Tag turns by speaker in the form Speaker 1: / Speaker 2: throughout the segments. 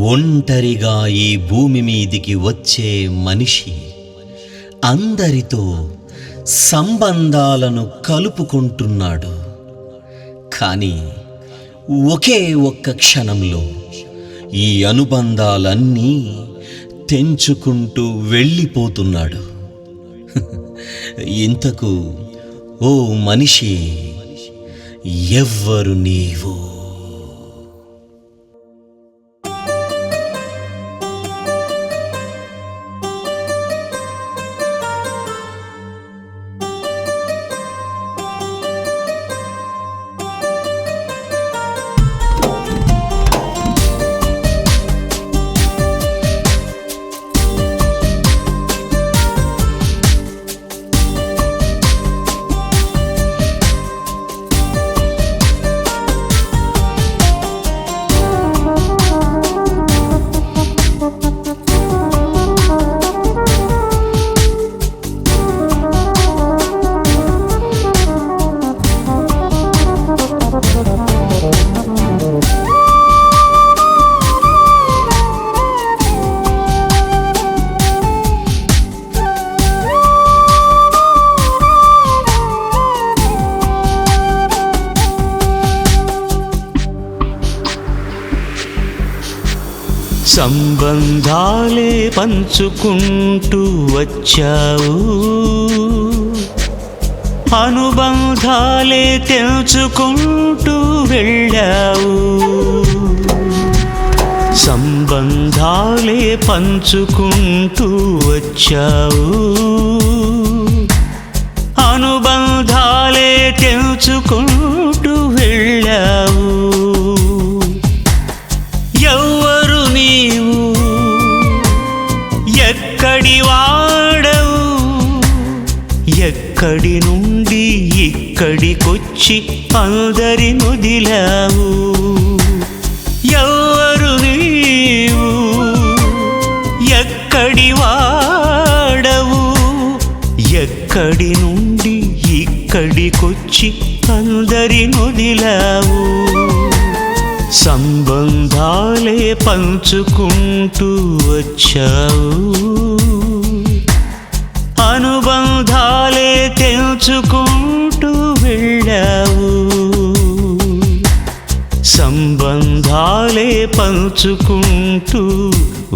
Speaker 1: ఒంటరిగా ఈ భూమి మీదికి వచ్చే మనిషి అందరితో సంబంధాలను కలుపుకుంటున్నాడు. కానీ ఒకే ఒక్క క్షణంలో ఈ అనుబంధాలన్నీ తెంచుకుంటూ వెళ్ళిపోతున్నాడు. ఇంతకు ఓ మనిషి, ఎవ్వరు నీవు?
Speaker 2: సంబంధాలే పంచుకుంటూ వచ్చావు, అనుబంధాలే తెంచుకుంటూ వెళ్ళావు. సంబంధాలే పంచుకుంటూ వచ్చావు, అనుబంధాలే తెంచుకుంటూ వెళ్ళావు. ఎవ్వరు నీవు? ఎక్కడి వాడవు? ఎక్కడి నుండి ఇక్కడికొచ్చి అందరి నొదిలావు? ఎవ్వరు నీవు? ఎక్కడి వాడవు? ఎక్కడి నుండి ఇక్కడికొచ్చి అందరి నొదిలావు? సంబంధాలే పంచుకుంటూ వచ్చావు, అనుబంధాలే తెంచుకుంటూ వెళ్ళావు. సంబంధాలే పంచుకుంటూ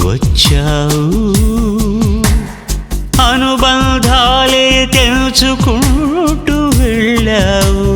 Speaker 2: వచ్చావు, అనుబంధాలే తెంచుకుంటూ వెళ్ళావు.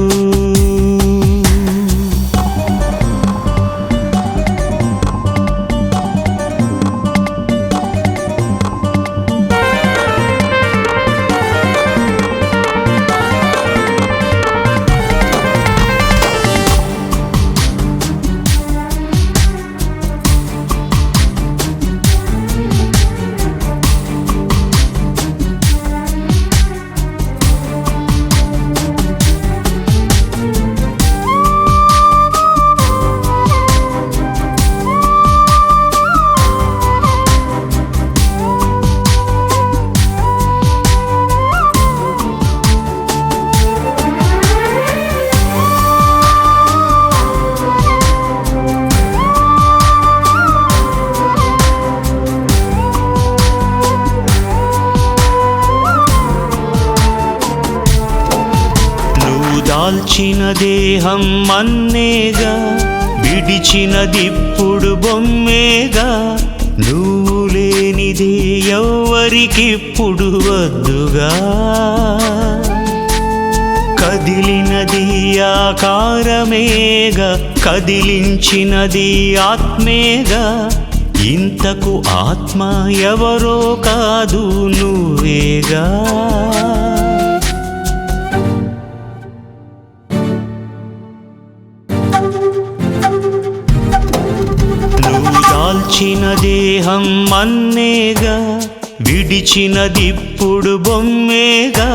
Speaker 2: దాల్చిన దేహం మన్నేగా, విడిచినదిప్పుడు బొమ్మేగా. నువ్వు లేనిదే ఎవ్వరికిప్పుడు వద్దుగా. కదిలినది ఆకారమేగా, కదిలించినది ఆత్మేగా. ఇంతకు ఆత్మ ఎవరో కాదు, నువ్వేగా. దాల్చిన దేహం మన్నేగా, విడిచినదిప్పుడు బొమ్మేగా.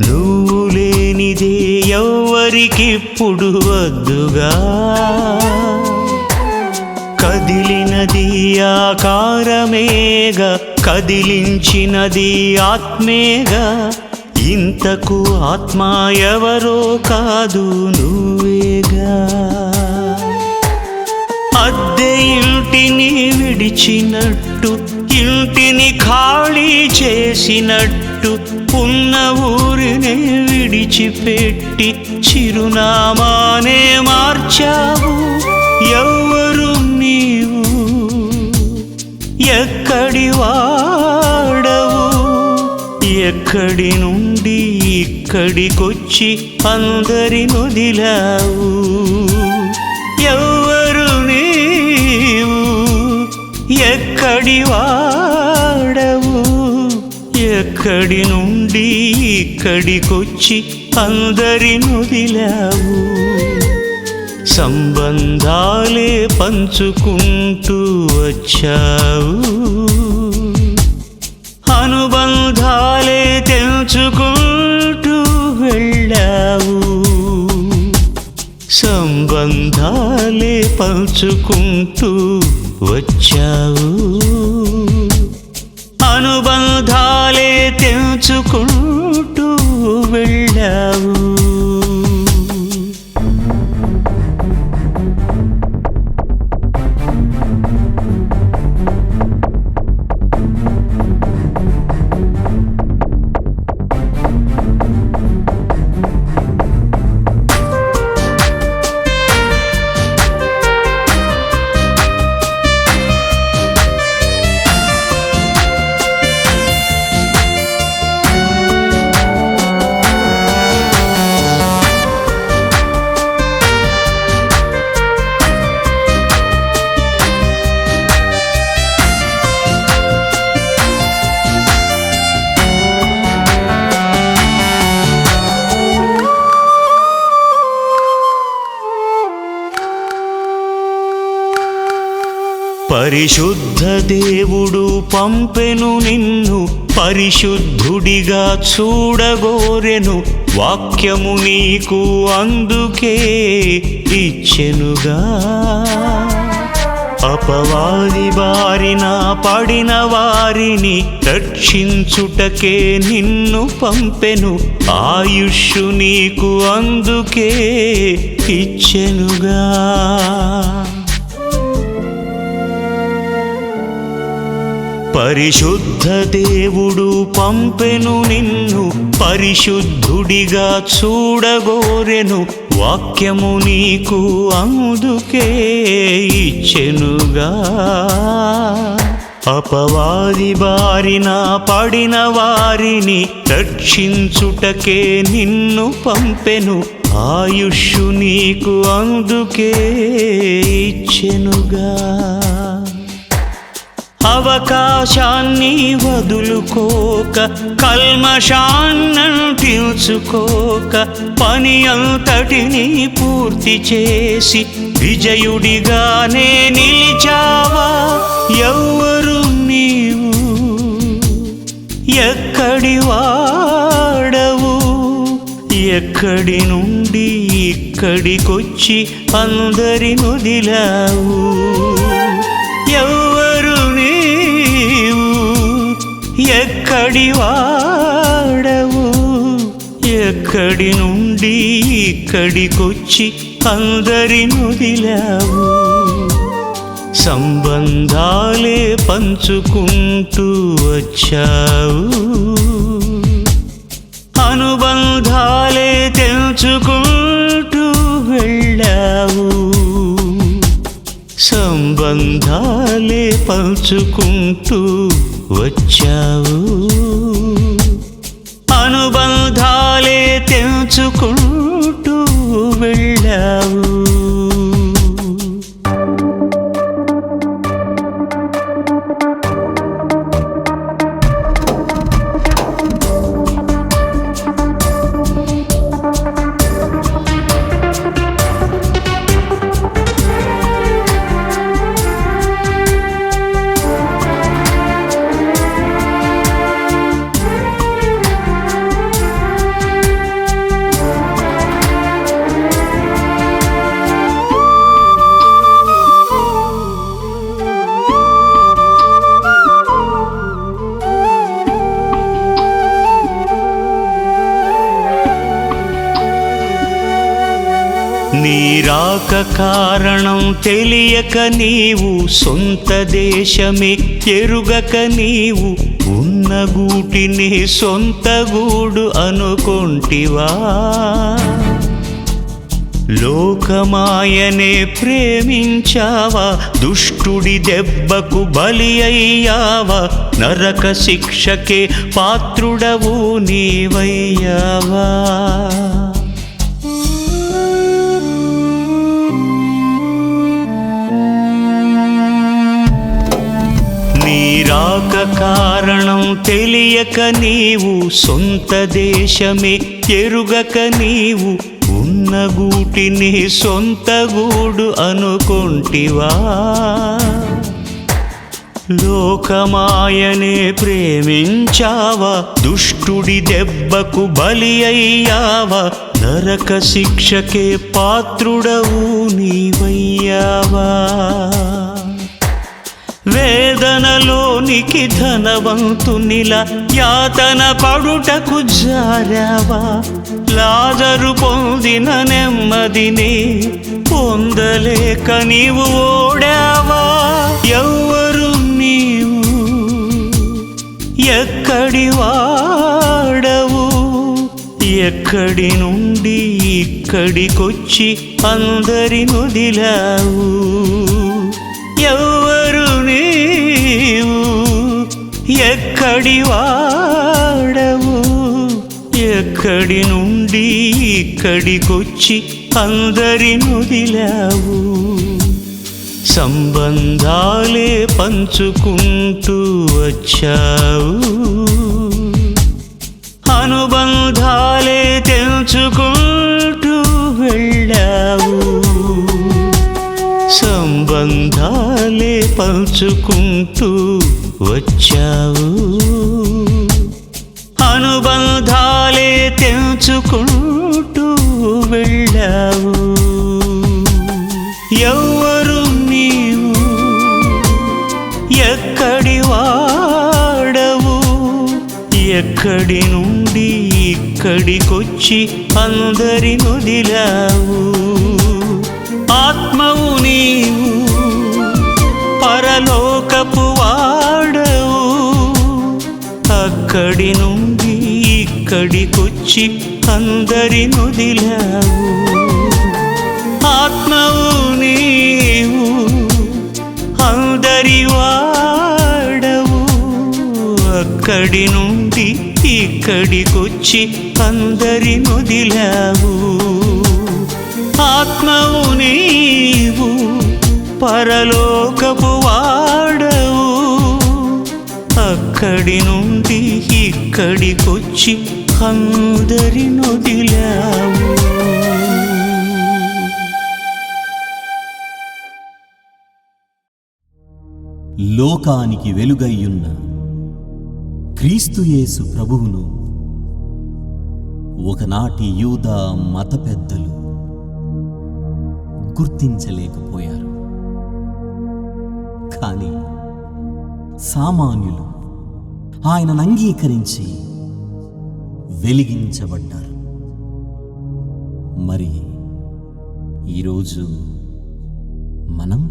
Speaker 2: నువ్వు లేనిదే ఎవ్వరికిప్పుడు వద్దుగా. కదిలినది ఆకారమేగా, కదిలించినది ఆత్మేగా. ఇంతకు ఆత్మ ఎవరో కాదు, నువ్వేగా. అద్దె ఇంటిని విడిచినట్టు, ఇంటిని ఖాళీ చేసినట్టు, ఉన్న ఊరినే విడిచిపెట్టి చిరునామానే మార్చావు. ఎవరు నీవు? ఎక్కడి వాడవు? ఎక్కడి నుండి ఇక్కడికొచ్చి అందరినొదిలావు? ఎవరు నీవు? ఎక్కడి వాడవు? ఎక్కడి నుండి ఇక్కడికొచ్చి అందరినొదిలావు? సంబంధాలే పంచుకుంటూ వచ్చావు, అనుబంధాలే తెంచుకుంటూ వెళ్ళావు. సంబంధాలే పంచుకుంటూ వచ్చావు, అనుబంధాలే తెంచుకుంటూ వెళ్ళావు. పరిశుద్ధ దేవుడు పంపెను నిన్ను, పరిశుద్ధుడిగా చూడగోరెను. వాక్యము నీకు అందుకే ఇచ్చెనుగా. అపవాది బారిన పడిన వారిని రక్షించుటకే నిన్ను పంపెను. ఆయుష్షు నీకు అందుకే ఇచ్చెనుగా. పరిశుద్ధ దేవుడు పంపెను నిన్ను, పరిశుద్ధుడిగా చూడగోరెను. వాక్యము నీకు అందుకే ఇచ్చెనుగా. అపవాది బారిన పడిన వారిని రక్షించుటకే నిన్ను పంపెను. ఆయుష్షు నీకు అందుకే ఇచ్చెనుగా. అవకాశాన్ని వదులుకోక, కల్మషాన్నంటించుకోక, పని అంతటిని పూర్తి చేసి విజయుడిగానే నిలిచావా? ఎవరు నీవు? ఎక్కడి వాడవు? ఎక్కడి నుండి ఇక్కడికొచ్చి అందరినొదిలావు? ఎవరు నీవు? ఎక్కడి వాడవు? ఎక్కడి నుండి ఇక్కడికొచ్చి అందరినొదిలావు? సంబంధాలే పంచుకుంటూ వచ్చావు, అనుబంధాలే తెంచుకుంటూ వెళ్ళావు. సంబంధాలే పంచుకుంటూ వచ్చావు, అనుబంధాలే తెంచుకుంటూ వెళ్ళావు. రాక కారణం తెలియక నీవు సొంత దేశమే ఎరుగక నీవు ఉన్న గూటిని సొంత గూడు అనుకొంటివా లోకమాయనే ప్రేమించావా దుష్టుడి దెబ్బకు బలి అయ్యావా నరక శిక్షకే పాత్రుడవు నీవయ్యావా రాక కారణం తెలియక నీవు సొంత దేశమే ఎరుగక నీవు ఉన్న గూటిని సొంత గూడు అనుకొంటివా లోకమాయనే ప్రేమించావా దుష్టుడి దెబ్బకు బలి అయ్యావా నరక శిక్షకే పాత్రుడవు నీవయ్యావా వేదనలోనికి ధనవంతునిలా యాతన పడుటకు జారావా లాజరు పొందిన నెమ్మదిని పొందలేక నీవు ఓడావా ఎవ్వరు నీవు ఎక్కడి వాడవు ఎక్కడి నుండి ఇక్కడికొచ్చి అందరినొదిలావు ఎవరు నీవు ఎక్కడి వాడవు ఎక్కడి నుండి ఇక్కడికొచ్చి అందరినొదిలావు సంబంధాలే పంచుకుంటూ వచ్చావు అనుబంధాలే తెంచుకుంటూ వెళ్ళావు సంబంధాలే పంచుకుంటూ వచ్చావు అనుబంధాలే తెంచుకుంటూ వెళ్ళావు ఎవరు నీవు ఎక్కడి వాడవు ఎక్కడి నుండి ఇక్కడికొచ్చి అందరినొదిలావు ఆత్మవు నీవు పరలోకపు వాడవు అక్కడి నుండి ఇక్కడికొచ్చి అందరినొదిలావు ఆత్మవు నీవు అందరి వాడవు అక్కడి నుండి ఇక్కడికొచ్చి అందరినొదిలావు ఆత్మవు నీవు పరలోకపు వాడవు అక్కడి నుండి ఇక్కడికొచ్చి అందరినొదిలావు
Speaker 1: లోకానికి వెలుగయ్యున్న క్రీస్తుయేసు ప్రభువును ఒకనాటి యూదా మత పెద్దలు గుర్తించలేకపోయారు. కానీ సామాన్యులు ఆయనను అంగీకరించి వెలిగించబడ్డారు. మరి ఈరోజు మనం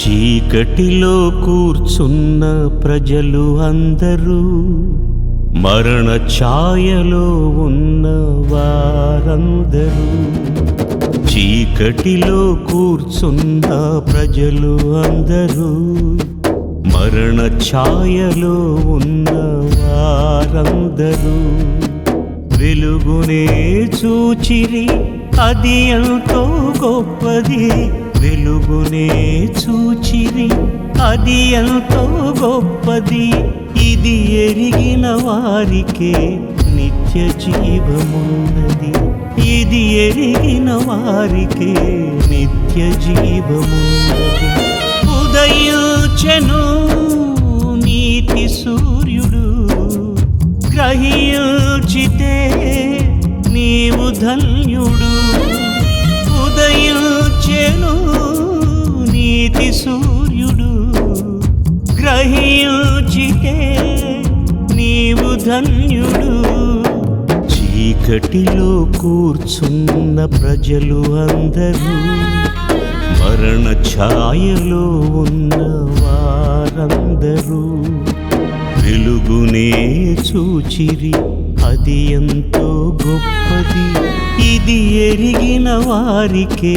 Speaker 2: చీకటిలో కూర్చున్న ప్రజలు అందరూ, మరణ ఛాయలో ఉన్న వారందరూ, చీకటిలో కూర్చున్న ప్రజలు అందరూ, మరణ ఛాయలో ఉన్న వారందరూ, వెలుగునే చూచిరి అది ఎంతో గొప్పది, వెలుగునే చూచిరి అది ఎంతో గొప్పది, ఇది ఎరిగిన వారికే నిత్య జీవమున్నది, ఇది ఎరిగిన వారికే నిత్య జీవమున్నది. ఉదయించెను నీతి సూర్యుడు, గ్రహించితే నీవు ధన్యుడు. ఉదయించెను నీతి సూర్యుడు, గ్రహించితే నీవు ధన్యుడు. చీకటిలో కూర్చున్న ప్రజలు అందరూ, మరణ ఛాయలో ఉన్న వారందరూ, వెలుగునే చూచిరి అది ఎంతో గొప్పది, ఇది ఎరిగిన వారికే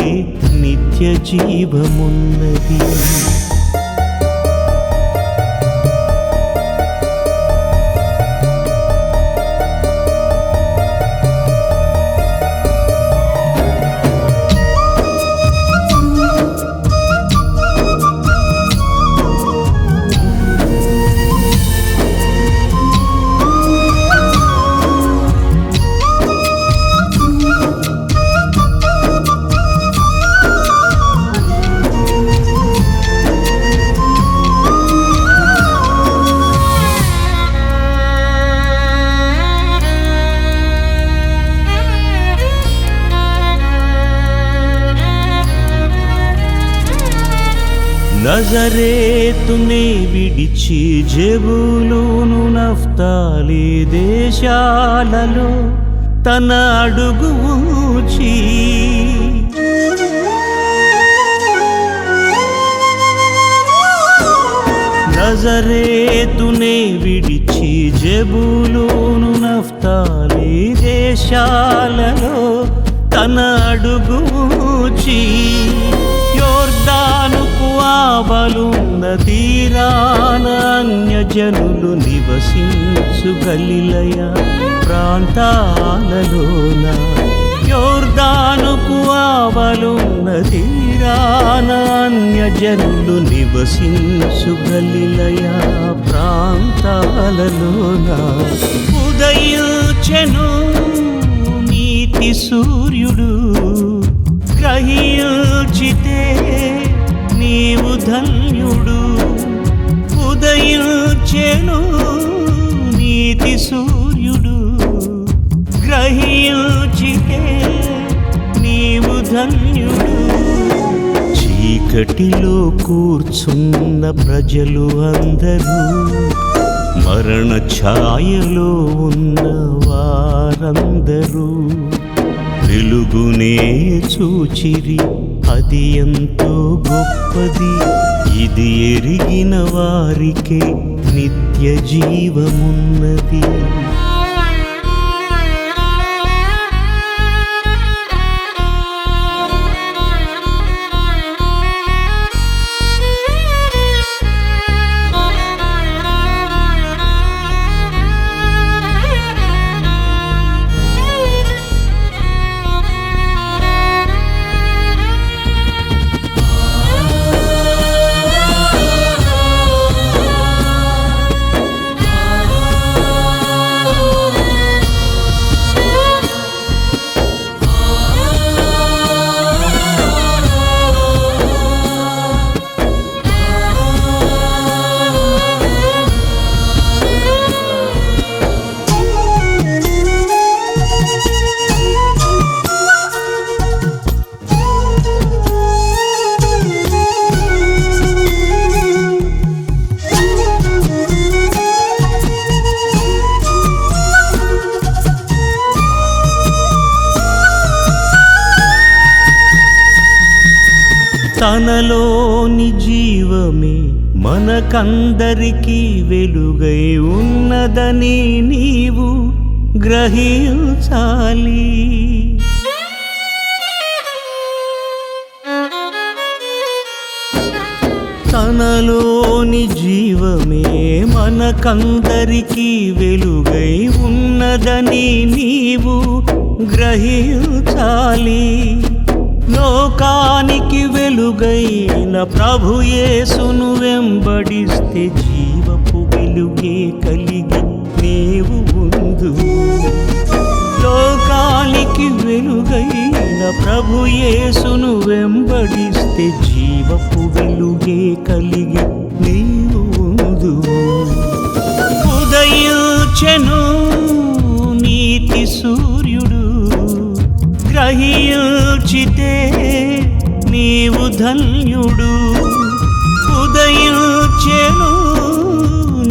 Speaker 2: నిత్య జీవమున్నది. నజరేతునే విడిచి జెబూలూను నఫ్తాలి దేశాలలో తన అడుగు ఉంచి, నజరేతునే విడిచి జెబూలూను నఫ్తాలి దేశాలలో తన అడుగు ఉంచి, యోర్దానుకు ఆవలున్న తీరాన అన్యజనులు నివసించు గలిలయ ప్రాంతాలలోన, యోర్దానుకు ఆవలున్న తీరాన అన్యజనులు నివసించు గలిలయ ప్రాంతాలలోన, ఉదయించెను నీతి సూర్యుడు, గ్రహించితే నీవు ధన్యుడు. ఉదయించెను నీతి సూర్యుడు, గ్రహించితే నీవు ధన్యుడు. చీకటిలో కూర్చున్న ప్రజలు అందరూ, మరణ ఛాయలో ఉన్న వారందరూ, వెలుగునే చూచిరి అది ఎంతో గొప్పది, ఇది ఎరిగిన వారికే నిత్య జీవమున్నది. జీవమే మనకందరికీ వెలుగై ఉన్నదని నీవు గ్రహించాలి. తనలోని జీవమే మనకందరికీ వెలుగై ఉన్నదని నీవు గ్రహించాలి. లోకానికి వెలుగైన ప్రభు యేసును వెంబడిస్తే జీవపు వెలుగే కలిగి నీవు ఉందు. లోకానికి వెలుగైన ప్రభు యేసును వెంబడిస్తే జీవపు వెలుగే కలిగి నీవు ఉందు. ఉదయించెను నీతి సూర్యుడు, గ్రహించితే నీవు ధన్యుడు. ఉదయించెను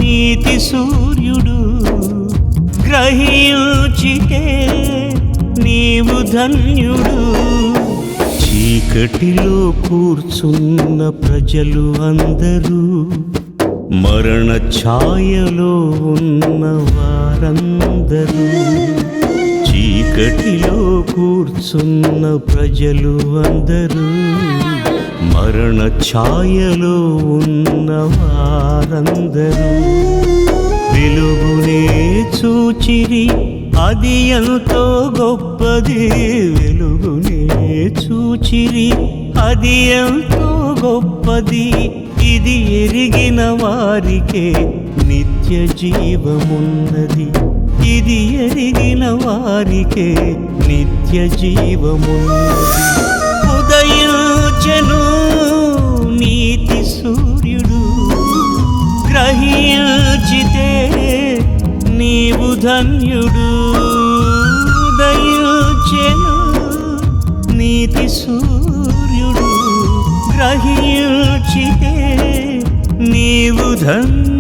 Speaker 2: నీతి సూర్యుడు, గ్రహించితే నీవు ధన్యుడు. చీకటిలో కూర్చున్న ప్రజలు అందరూ, మరణ ఛాయలో ఉన్న వారందరూ, చీకటిలో కూర్చున్న ప్రజలు అందరూ, మరణ ఛాయలో ఉన్న వారందరూ వెలుగునే చూచిరి, అది ఎంతో గొప్పది. వెలుగునే చూచిరి, అది ఎంతో గొప్పది. ఇది ఎరిగిన వారికే నిత్య జీవమున్నది. ఇది ఎరిగిన వారికే నిత్య జీవమున్నది. ఉదయించెను నీతి సూర్యుడు, గ్రహించితే నీవు ధన్యుడు. ఉదయించెను నీతి సూర్యుడు, గ్రహించితే నీవు ధన్యుడు.